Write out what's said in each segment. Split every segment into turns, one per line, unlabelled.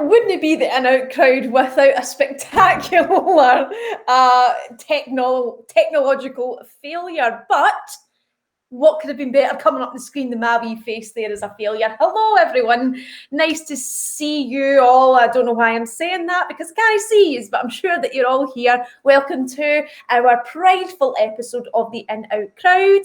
wouldn't be the in-out crowd without a spectacular technological failure, but what could have been better coming up on the screen than my wee face there as a failure? Hello, everyone. Nice to see you all. I don't know why I'm saying that because I can't see you, but I'm sure that you're all here. Welcome to our prideful episode of the In-Out Crowd.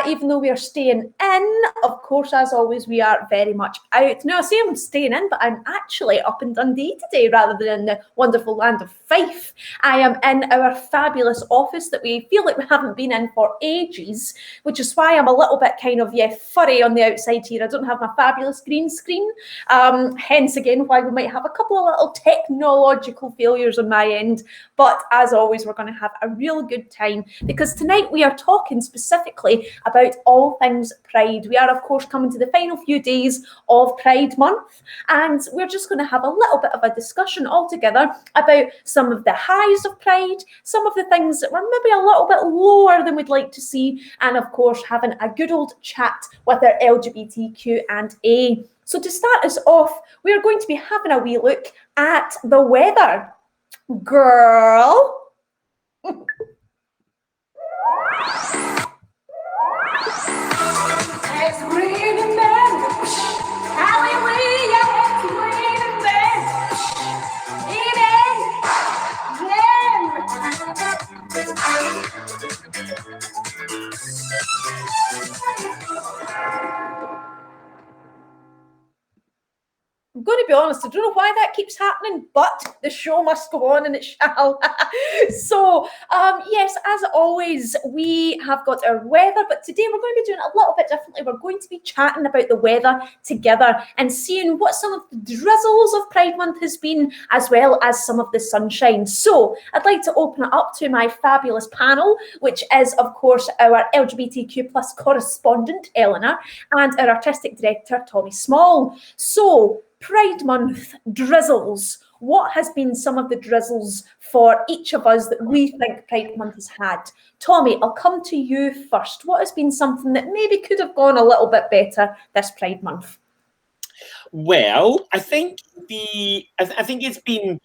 Even though we are staying in, of course, as always, we are very much out. Now, I say I'm staying in, but I'm actually up in Dundee today rather than in the wonderful land of Fife. I am in our fabulous office that we feel like we haven't been in for ages, which is why I'm a little bit kind of, furry on the outside here. I don't have my fabulous green screen. Hence, again, why we might have a couple of little technological failures on my end. But as always, we're going to have a real good time because tonight we are talking specifically about all things Pride. We are, of course, coming to the final few days of Pride Month, and we're just going to have a little bit of a discussion all together about some of the highs of Pride, some of the things that were maybe a little bit lower than we'd like to see, and of course, having a good old chat with our LGBTQ and A. So to start us off, we are going to be having a wee look at the weather. Girl. It's raining men. Hallelujah, it's raining men. I'm going to be honest, I don't know why that keeps happening, but the show must go on and it shall. So, yes, as always, we have got our weather, but today we're going to be doing it a little bit differently. We're going to be chatting about the weather together and seeing what some of the drizzles of Pride Month has been, as well as some of the sunshine. So, I'd like to open it up to my fabulous panel, which is, of course, our LGBTQ plus correspondent, Eleanor, and our artistic director, Tommy Small. So, Pride Month drizzles. What has been some of the drizzles for each of us that we think Pride Month has had? Tommy, I'll come to you first. What has been something that maybe could have gone a little bit better this Pride Month?
Well, I think I think it's been,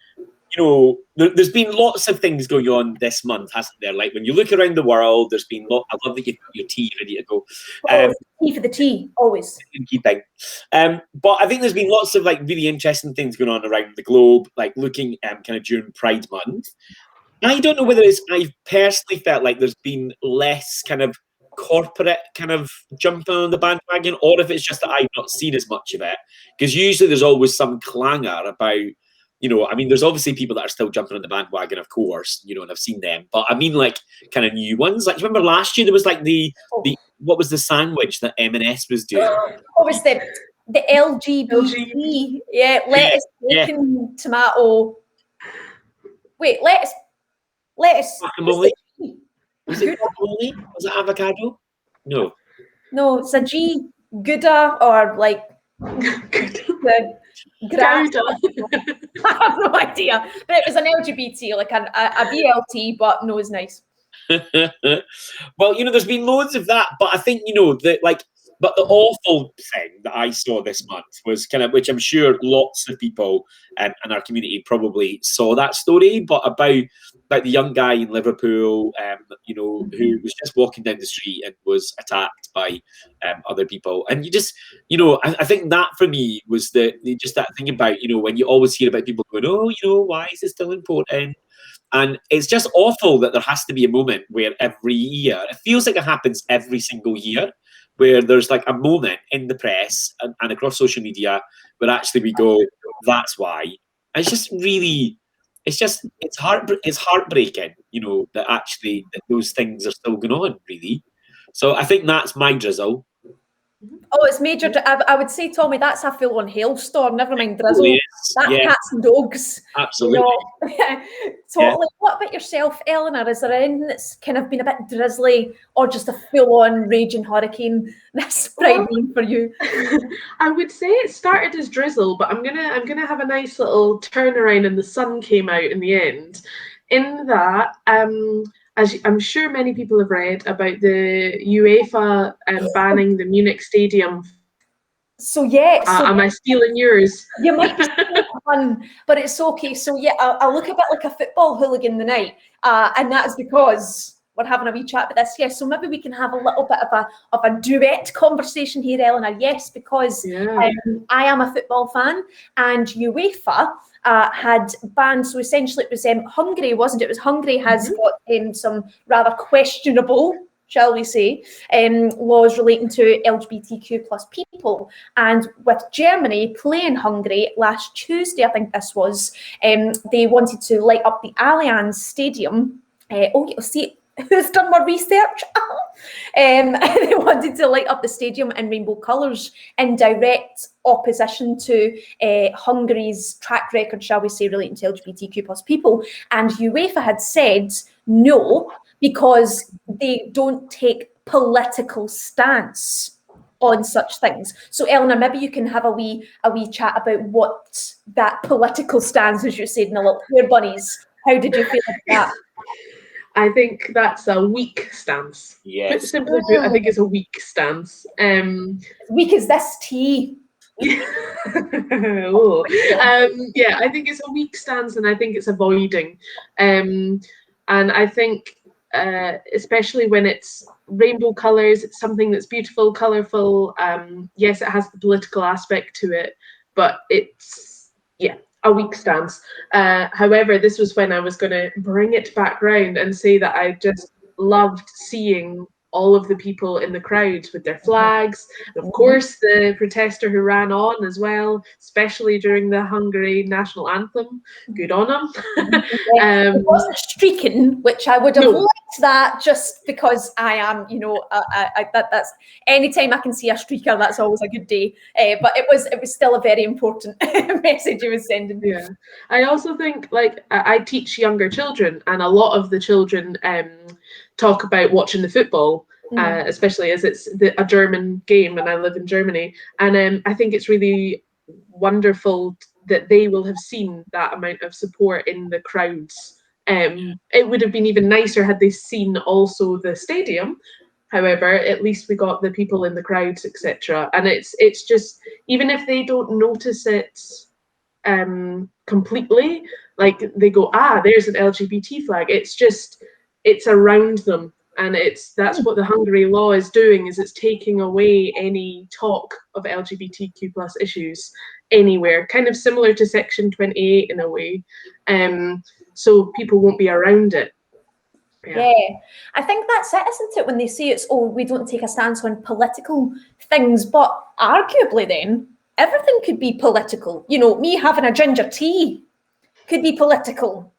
there's been lots of things going on this month, hasn't there? Like when you look around the world, there's been I love that you've got your tea ready to go.
Tea for the tea, always.
Keeping. But I think there's been lots of like really interesting things going on around the globe, like looking kind of during Pride Month. I don't know whether I've personally felt like there's been less kind of corporate kind of jumping on the bandwagon, or if it's just that I've not seen as much of it. Because usually there's always some clangor about, there's obviously people that are still jumping on the bandwagon, of course, and I've seen them. But I mean, like, kind of new ones. Like, do you remember last year there was like what was the sandwich that M&S was doing?
What was the LGBT? Yeah, lettuce, bacon, tomato. Wait, lettuce.
Guacamole? Was it guacamole? Was it avocado? No.
No, it's a G. Gouda or like the
Gouda.
I have no idea. But it was an LGBT, like a BLT, but no is nice.
Well, there's been loads of that, but I think, but the awful thing that I saw this month was kind of, which I'm sure lots of people in our community probably saw that story, but about the young guy in Liverpool, who was just walking down the street and was attacked by other people. And you just, I think that for me was just that thing about, when you always hear about people going, oh, why is it still important? And it's just awful that there has to be a moment where every year, it feels like it happens every single year, where there's like a moment in the press and across social media where actually we go, that's why. And it's just really, it's heartbreaking, that actually that those things are still going on, really. So I think that's my drizzle.
Oh, it's major. I would say, Tommy, that's a full-on hailstorm. Never mind drizzle. That's cats and dogs.
Absolutely.
Totally. Yeah. What about yourself, Eleanor? Is there anything that's kind of been a bit drizzly or just a full-on raging hurricane this Pride Month for you?
I would say it started as drizzle, but I'm gonna have a nice little turnaround, and the sun came out in the end. In that, as I'm sure many people have read about the UEFA banning the Munich Stadium
So yeah,
Am I stealing yours?
you might be fun, but it's okay. So yeah, I'll look a bit like a football hooligan the night, and that is because we're having a wee chat about this. Yes, so maybe we can have a little bit of a duet conversation here, Eleanor. Yes, because I am a football fan, and UEFA had banned. So essentially, it was Hungary, wasn't it? It was Hungary has got some rather questionable, shall we say, laws relating to LGBTQ plus people. And with Germany playing Hungary last Tuesday, I think this was, they wanted to light up the Allianz Stadium. You'll see who's done more research. They wanted to light up the stadium in rainbow colours in direct opposition to Hungary's track record, shall we say, relating to LGBTQ plus people. And UEFA had said no, because they don't take political stance on such things. So Eleanor, maybe you can have a wee chat about what that political stance, as you said in the little hair bunnies. How did you feel about that?
I think that's a weak stance.
Yes.
Simply put, I think it's a weak stance.
Weak as this tea.
Yeah, I think it's a weak stance, and I think it's avoiding. And I think, especially when it's rainbow colours, it's something that's beautiful, colourful. Yes, it has the political aspect to it, but it's a weak stance. However, this was when I was going to bring it back round and say that I just loved seeing all of the people in the crowds with their flags, and of course the protester who ran on as well, especially during the Hungary national anthem. Good on him.
It wasn't streaking, which I would have liked that, just because I am, that's anytime I can see a streaker, that's always a good day. But it was still a very important message he was sending.
Yeah, I also think, like, I teach younger children, and a lot of the children talk about watching the football, especially as it's a German game, and I live in Germany. And I think it's really wonderful that they will have seen that amount of support in the crowds. It would have been even nicer had they seen also the stadium. However, at least we got the people in the crowds, etc. And it's just, even if they don't notice it completely, like they go, there's an LGBT flag. It's around them, and that's what the Hungary law is doing, is it's taking away any talk of LGBTQ plus issues anywhere, kind of similar to Section 28 in a way, so people won't be around it.
Yeah, I think that's it, isn't it, when they say we don't take a stance on political things, but arguably then everything could be political. Me having a ginger tea could be political,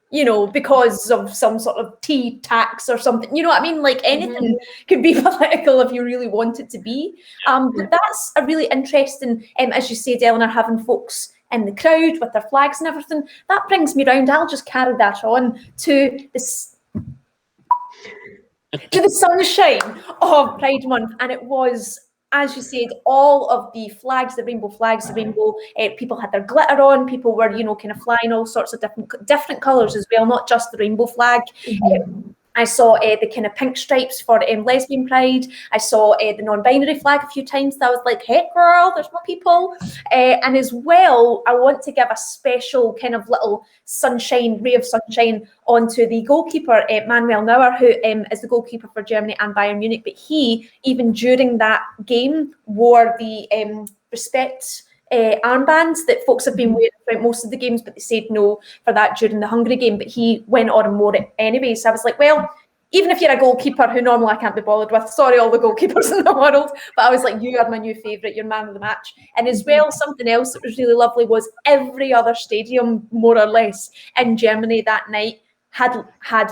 because of some sort of tea tax or something. You know what I mean? Like, anything could be political if you really want it to be. But that's a really interesting, as you said, Eleanor, having folks in the crowd with their flags and everything. That brings me round. I'll just carry that on to this. To the sunshine of Pride Month, and it was, as you said, all of the flags, the rainbow flags, the rainbow, people had their glitter on, people were, kind of flying all sorts of different colours as well, not just the rainbow flag. I saw the kind of pink stripes for lesbian pride. I saw the non-binary flag a few times. That was like, hey girl, there's more people. And as well, I want to give a special kind of little ray of sunshine onto the goalkeeper, Manuel Neuer, who is the goalkeeper for Germany and Bayern Munich. But he, even during that game, wore the respect armbands that folks have been wearing throughout most of the games, but they said no for that during the Hungary game, but he went on and wore it anyway. So I was like, well, even if you're a goalkeeper who normally I can't be bothered with, sorry all the goalkeepers in the world, but I was like, you are my new favourite, you're man of the match. And as well, something else that was really lovely was every other stadium, more or less, in Germany that night had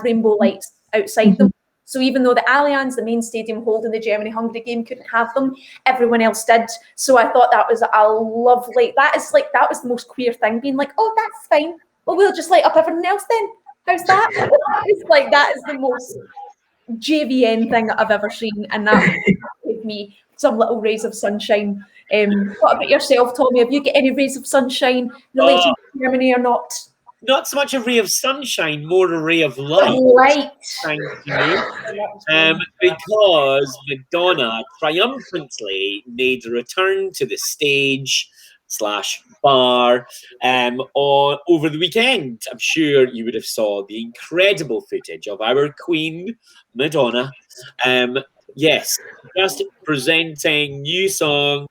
rainbow lights outside them. So even though the Allianz, the main stadium holding the Germany-Hungary game, couldn't have them, everyone else did. So I thought that was a lovely, that was the most queer thing, being like, oh, that's fine. Well, we'll just light up everyone else then. How's that? It's like, that is the most JVN thing that I've ever seen, and that gave me some little rays of sunshine. What about yourself, Tommy? Have you got any rays of sunshine related to Germany or not?
not so much a ray of sunshine, more a ray of light.
Light.
Thank you. Because Madonna triumphantly made a return to the stage / bar over the weekend. I'm sure you would have saw the incredible footage of our Queen Madonna. Yes, just presenting new song,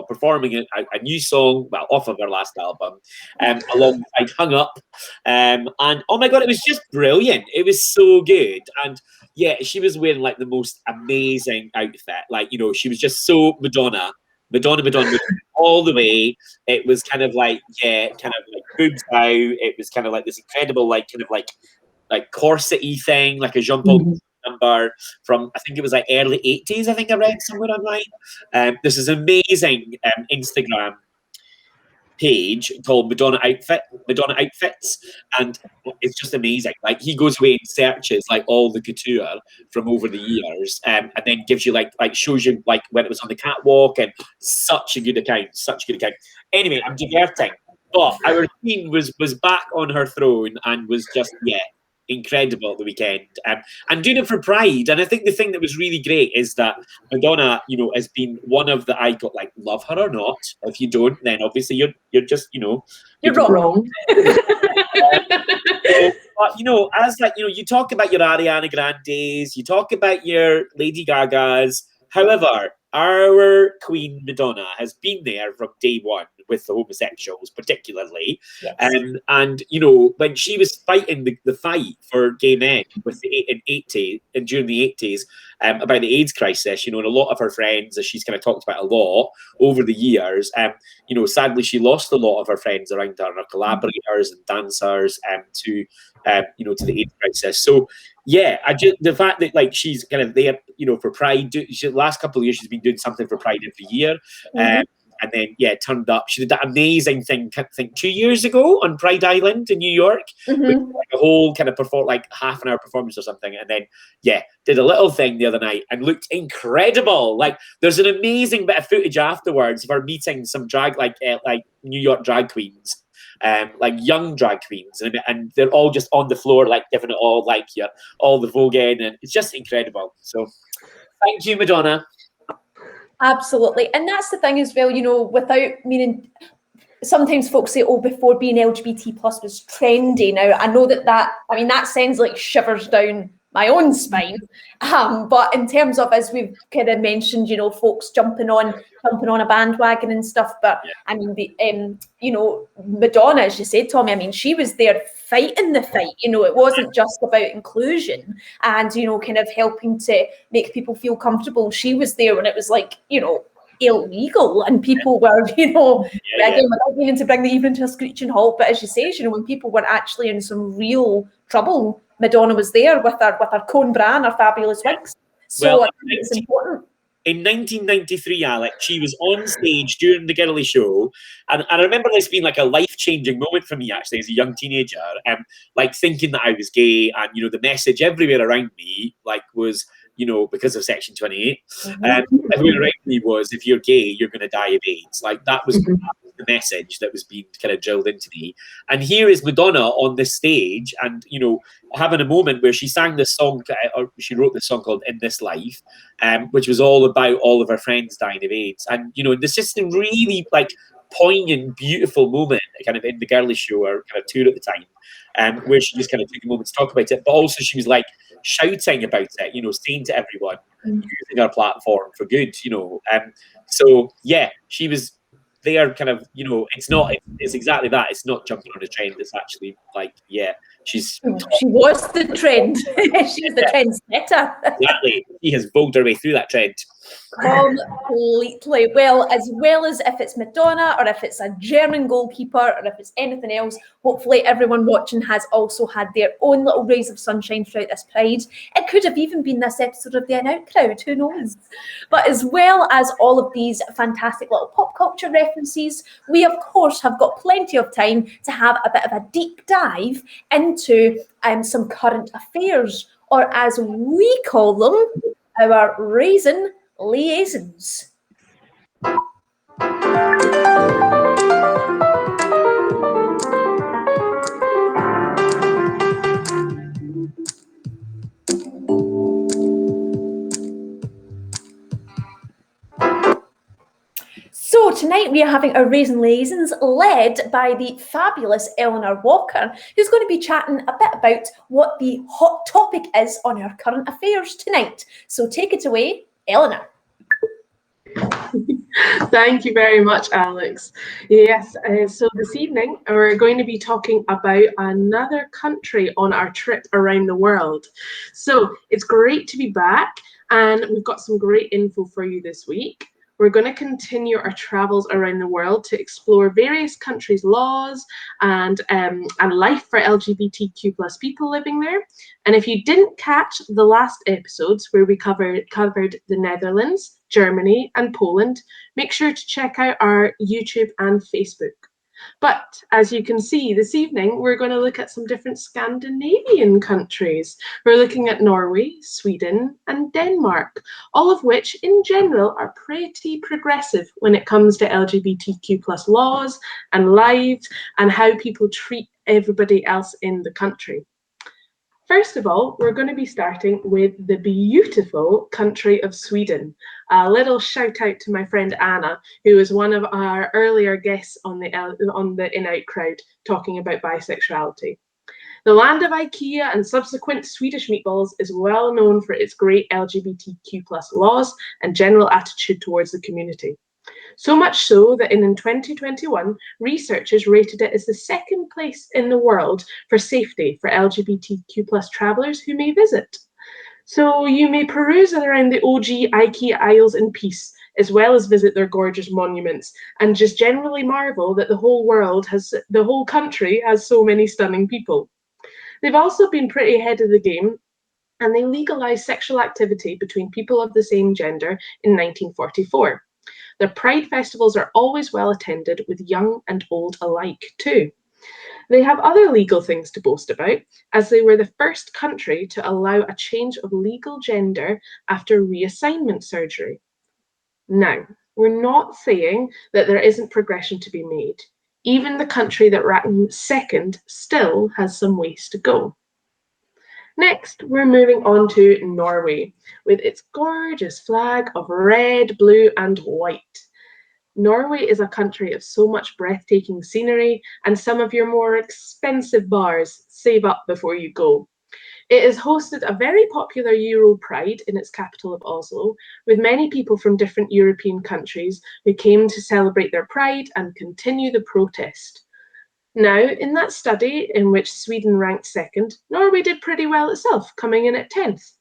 performing a new song, off of her last album, alongside Hung Up, and oh my god, it was just brilliant. It was so good, and yeah, she was wearing like the most amazing outfit. Like, you know, she was just so Madonna all the way. It was kind of like boobs out. It was kind of like this incredible, like corset-y thing, like a Jean Paul number from, I think it was like early 80s, I think I read somewhere online. This is amazing Instagram page called Madonna Outfits, and it's just amazing. Like, he goes away and searches like all the couture from over the years, and then gives you like shows you like when it was on the catwalk, and such a good account. Anyway, I'm diverting, but our queen was back on her throne and was just incredible at the weekend, and doing it for Pride. And I think the thing that was really great is that Madonna, you know, has been one of the icons. Like, love her or not, if you don't, then obviously you're just, you know,
you're wrong.
But you know, as like, you know, you talk about your Ariana Grandes, you talk about your Lady Gagas. However, our Queen Madonna has been there from day one with the homosexuals, particularly.
Yes.
And you know, when she was fighting the fight for gay men with during the 80s, about the AIDS crisis, you know, and a lot of her friends, as she's kind of talked about a lot over the years, you know, sadly she lost a lot of her friends around her, and her collaborators and dancers, to the AIDS crisis. So yeah, the fact that like she's kind of there, you know, for Pride. The last couple of years she's been doing something for Pride every year. And then, turned up. She did that amazing thing, I think, 2 years ago on Pride Island in New York, with like a whole kind of half an hour performance or something. And then, did a little thing the other night and looked incredible. Like, there's an amazing bit of footage afterwards of her meeting some like New York drag queens, like young drag queens, and they're all just on the floor, like giving it all, like all the voguing, and it's just incredible. So, thank you, Madonna.
Absolutely. And that's the thing as well, you know, without meaning, sometimes folks say, oh, before being LGBT plus was trendy. Now, I know that sends like shivers down my own spine. But in terms of, as we've kind of mentioned, you know, folks jumping on a bandwagon and stuff. But I mean, you know, Madonna, as you said, Tommy, I mean, she was there fighting the fight. You know, it wasn't just about inclusion and, you know, kind of helping to make people feel comfortable. She was there when it was like, you know, illegal, and people were, you know, again, without meaning to bring the evening to a screeching halt, but as you say, you know, when people were actually in some real trouble, Madonna was there with her cone bra and her fabulous wigs. So I think it's important.
In 1993, Alex, she was on stage during the girly show, and I remember this being like a life-changing moment for me, actually, as a young teenager, like thinking that I was gay, and, you know, the message everywhere around me, like, was, you know, because of Section 28, everywhere around me was, if you're gay, you're going to die of AIDS. Like, that was the message that was being kind of drilled into me. And here is Madonna on this stage, and, you know, having a moment where she sang this song, or she wrote this song called In This Life, which was all about all of her friends dying of AIDS. And, you know, this is a really like poignant, beautiful moment kind of in the girly show, or kind of tour at the time, where she just kind of took a moment to talk about it, but also she was like shouting about it, you know, saying to everyone, using her platform for good, you know. So yeah, she was there kind of, you know, it's exactly that. It's not jumping on a trend. It's actually like, she
was the trend. She's the trendsetter.
Exactly. She has vogued her way through that trend.
Completely. Well as if it's Madonna, or if it's a German goalkeeper, or if it's anything else, hopefully everyone watching has also had their own little rays of sunshine throughout this Pride. It could have even been this episode of The Out Crowd, who knows? But as well as all of these fantastic little pop culture references, we of course have got plenty of time to have a bit of a deep dive into some current affairs, or as we call them, our Raisin Liaisons. tonight we are having a Raisin Liaisons led by the fabulous Eleanor Walker, who's going to be chatting a bit about what the hot topic is on our current affairs tonight. So take it away, Eleanor.
Thank you very much, Alex. Yes, so this evening we're going to be talking about another country on our trip around the world. So it's great to be back, and we've got some great info for you this week. We're going to continue our travels around the world to explore various countries' laws and life for LGBTQ plus people living there. And if you didn't catch the last episodes where we covered the Netherlands, Germany, and Poland, make sure to check out our YouTube and Facebook. But as you can see, this evening, we're going to look at some different Scandinavian countries. We're looking at Norway, Sweden, and Denmark, all of which in general are pretty progressive when it comes to LGBTQ plus laws and lives and how people treat everybody else in the country. First of all, we're going to be starting with the beautiful country of Sweden. A little shout out to my friend Anna, who was one of our earlier guests on the In Out crowd talking about bisexuality. The land of IKEA and subsequent Swedish meatballs is well known for its great LGBTQ plus laws and general attitude towards the community. So much so that in 2021, researchers rated it as the second place in the world for safety for LGBTQ plus travellers who may visit. So you may peruse around the OG IKEA aisles in peace, as well as visit their gorgeous monuments, and just generally marvel that the whole country has so many stunning people. They've also been pretty ahead of the game, and they legalised sexual activity between people of the same gender in 1944. Their Pride festivals are always well attended with young and old alike too. They have other legal things to boast about, as they were the first country to allow a change of legal gender after reassignment surgery. Now, we're not saying that there isn't progression to be made. Even the country that ranked second still has some ways to go. Next, we're moving on to Norway, with its gorgeous flag of red, blue, and white. Norway is a country of so much breathtaking scenery and some of your more expensive bars. Save up before you go. It has hosted a very popular Euro Pride in its capital of Oslo, with many people from different European countries who came to celebrate their pride and continue the protest. Now, in that study in which Sweden ranked second, Norway did pretty well itself, coming in at 10th.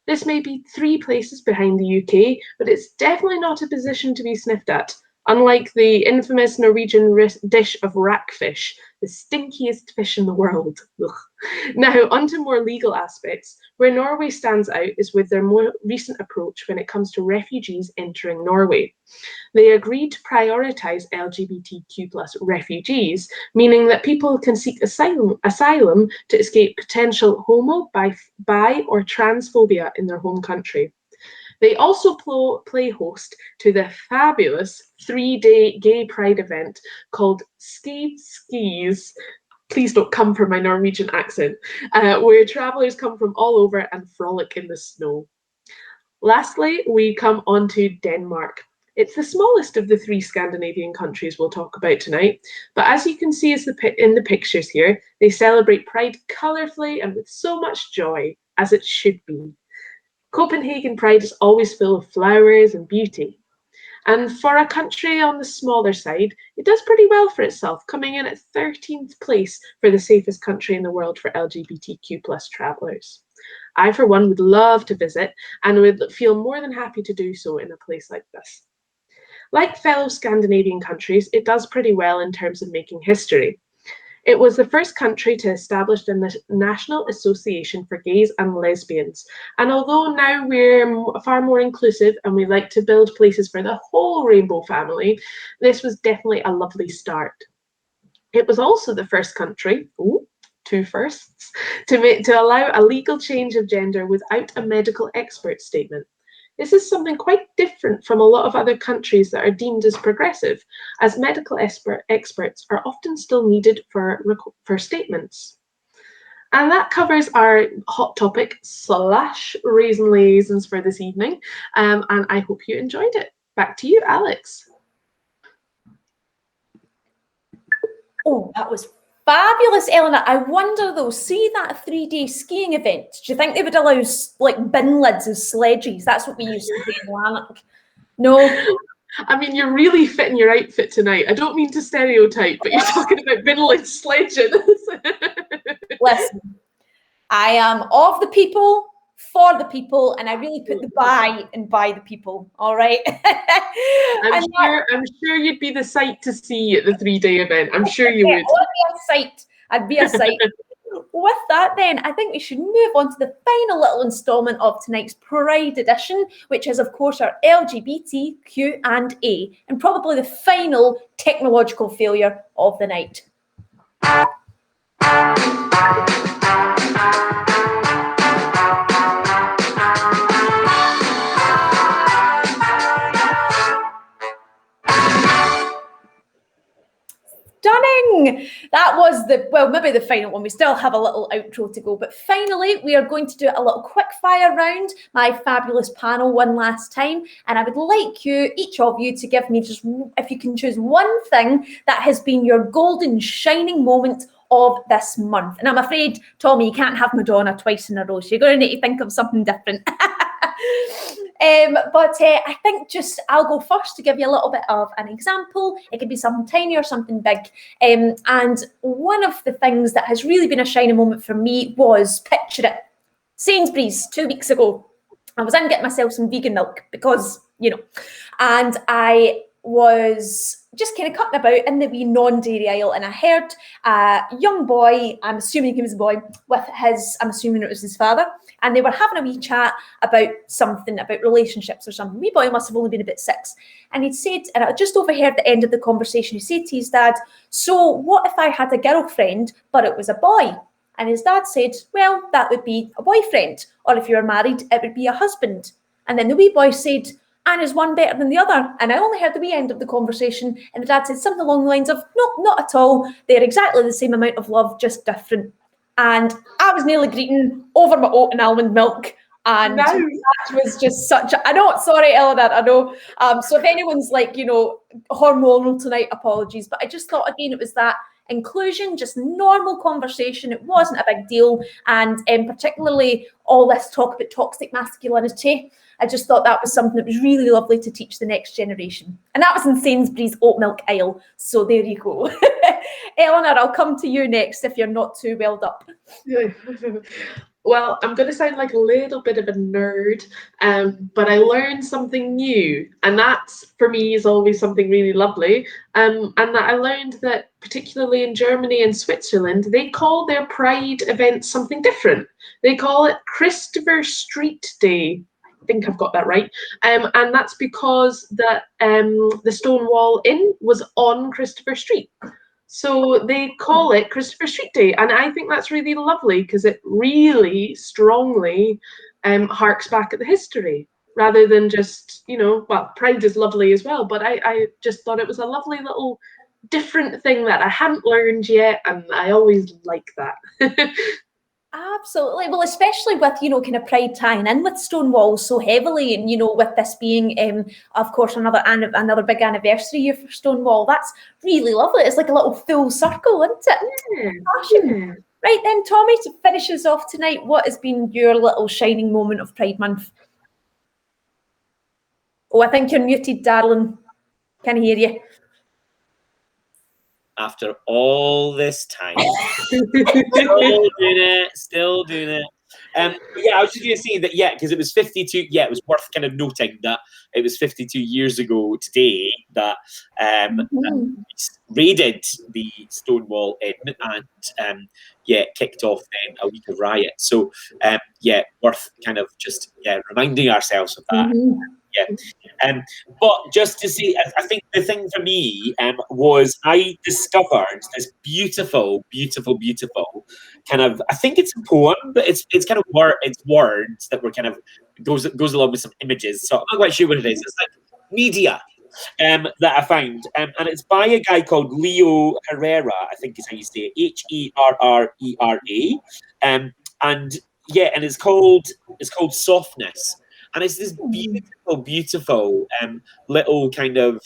This may be 3 places behind the UK, but it's definitely not a position to be sniffed at, unlike the infamous Norwegian dish of rackfish, the stinkiest fish in the world. Ugh. Now, onto more legal aspects. Where Norway stands out is with their more recent approach when it comes to refugees entering Norway. They agreed to prioritise LGBTQ plus refugees, meaning that people can seek asylum to escape potential homo, bi or transphobia in their home country. They also play host to the fabulous 3-day gay pride event called Skis. Please don't come for my Norwegian accent, where travellers come from all over and frolic in the snow. Lastly, we come on to Denmark. It's the smallest of the 3 Scandinavian countries we'll talk about tonight, but as you can see in the pictures here, they celebrate Pride colourfully and with so much joy, as it should be. Copenhagen Pride is always full of flowers and beauty. And for a country on the smaller side, it does pretty well for itself, coming in at 13th place for the safest country in the world for LGBTQ plus travellers. I, for one, would love to visit and would feel more than happy to do so in a place like this. Like fellow Scandinavian countries, it does pretty well in terms of making history. It was the first country to establish the National Association for Gays and Lesbians. And although now we're far more inclusive and we like to build places for the whole rainbow family, this was definitely a lovely start. It was also the first country, 2 firsts, to allow a legal change of gender without a medical expert statement. This is something quite different from a lot of other countries that are deemed as progressive, as medical experts are often still needed for statements. And that covers our hot topic / Raisin Liaisons for this evening, and I hope you enjoyed it. Back to you, Alex.
Oh, that was fabulous, Eleanor. I wonder though, see that 3-day skiing event, do you think they would allow like bin lids as sledges? That's what we used to do in Lanark. No?
I mean, you're really fitting your outfit tonight. I don't mean to stereotype, but you're talking about bin lid sledging.
Listen, I am of the people, for the people, and I really put the by and by the people. All right.
I'm sure you'd be the sight to see at the 3-day event. I'm sure you would.
I'd be a sight. With that, then, I think we should move on to the final little instalment of tonight's Pride edition, which is, of course, our LGBTQ&A, and probably the final technological failure of the night. Stunning! That was maybe the final one. We still have a little outro to go, but finally we are going to do a little quick fire round, my fabulous panel one last time, and I would like each of you to give me just, if you can choose one thing that has been your golden shining moment of this month. And I'm afraid, Tommy, you can't have Madonna twice in a row, so you're going to need to think of something different. But I think I'll go first to give you a little bit of an example. It could be something tiny or something big. And one of the things that has really been a shining moment for me was, picture it, Sainsbury's 2 weeks ago. I was in getting myself some vegan milk because, and I was just kind of cutting about in the wee non-dairy aisle, and I heard a young boy, I'm assuming he was a boy, I'm assuming it was his father, and they were having a wee chat about something, about relationships or something. Wee boy must have only been about 6. And he'd said, and I just overheard the end of the conversation, he said to his dad, so what if I had a girlfriend, but it was a boy? And his dad said, well, that would be a boyfriend. Or if you were married, it would be a husband. And then the wee boy said, and is one better than the other? And I only heard the wee end of the conversation, and the dad said something along the lines of, no, not at all. They're exactly the same amount of love, just different. And I was nearly greeting over my oat and almond milk. And that was just I know, sorry, Eleanor, I know. So if anyone's like, hormonal tonight, apologies. But I just thought, again, it was that inclusion, just normal conversation. It wasn't a big deal. And particularly all this talk about toxic masculinity, I just thought that was something that was really lovely to teach the next generation. And that was in Sainsbury's oat milk aisle. So there you go. Eleanor, I'll come to you next if you're not too welled up.
Well, I'm going to sound like a little bit of a nerd, but I learned something new. And that, for me, is always something really lovely. And that I learned that, particularly in Germany and Switzerland, they call their Pride events something different. They call it Christopher Street Day. I think I've got that right. And that's because the Stonewall Inn was on Christopher Street. So they call it Christopher Street Day. And I think that's really lovely because it really strongly harks back at the history rather than just, well, Pride is lovely as well. But I just thought it was a lovely little different thing that I hadn't learned yet. And I always like that.
Absolutely. Well, especially with, kind of Pride tying in with Stonewall so heavily, and, with this being, of course, another big anniversary year for Stonewall. That's really lovely. It's like a little full circle, isn't it? Yeah. Right then, Tommy, to finish us off tonight, what has been your little shining moment of Pride Month? Oh, I think you're muted, darling. Can't hear you.
After all this time, still doing it. Yeah, I was just going to say that, because it was 52. Yeah, it was worth kind of noting that it was 52 years ago today that raided the Stonewall Inn and kicked off then a week of riot. So worth kind of just reminding ourselves of that.
Mm-hmm.
But just to see, I think the thing for me was I discovered this beautiful kind of, I think it's a poem, but it's kind of words that were kind of goes along with some images. So I'm not quite sure what it is. It's like media that I found, and it's by a guy called Leo Herrera, I think is how you say it, Herrera, and it's called Softness. And it's this beautiful little kind of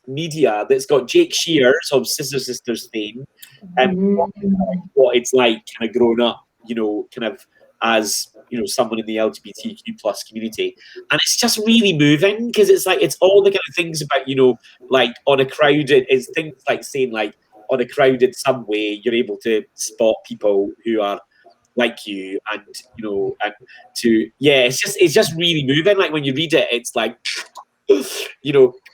media that's got Jake Shears of Sister Sisters fame, and what it's like kind of growing up, kind of as someone in the LGBTQ plus community, and it's just really moving because it's like it's all the kind of things about like on a crowded, it's things like saying like on a crowded subway you're able to spot people who are like you, and it's just really moving. Like when you read it, it's like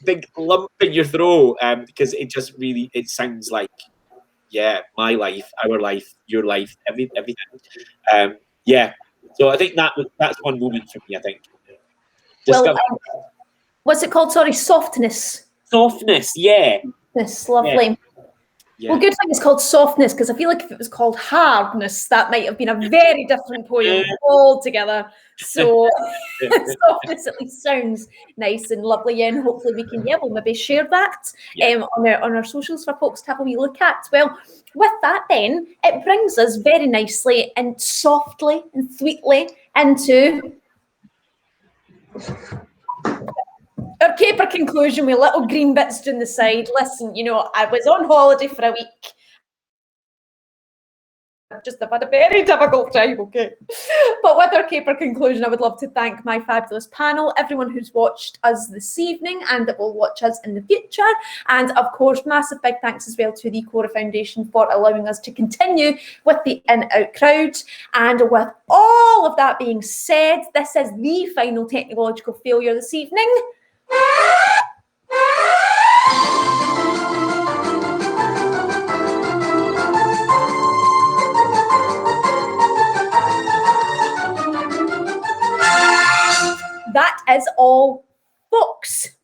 big lump in your throat, because it just really, it sounds like my life, our life, your life, everything. So I think that's one moment for me, I think.
What's it called? Sorry, softness.
Softness, yeah.
This lovely.
Yeah.
Well, good thing it's called softness, because I feel like if it was called hardness, that might have been a very different poem altogether. So softness at least sounds nice and lovely, and hopefully we can, we'll maybe share that on our socials for folks to have a wee look at. Well, with that then, it brings us very nicely and softly and sweetly into our caper conclusion with little green bits down the side. Listen, I was on holiday for a week. I've had a very difficult time, okay? But with our caper conclusion, I would love to thank my fabulous panel, everyone who's watched us this evening and that will watch us in the future. And of course, massive big thanks as well to the Cora Foundation for allowing us to continue with the in-out crowd. And with all of that being said, this is the final technological failure this evening. That is all, folks.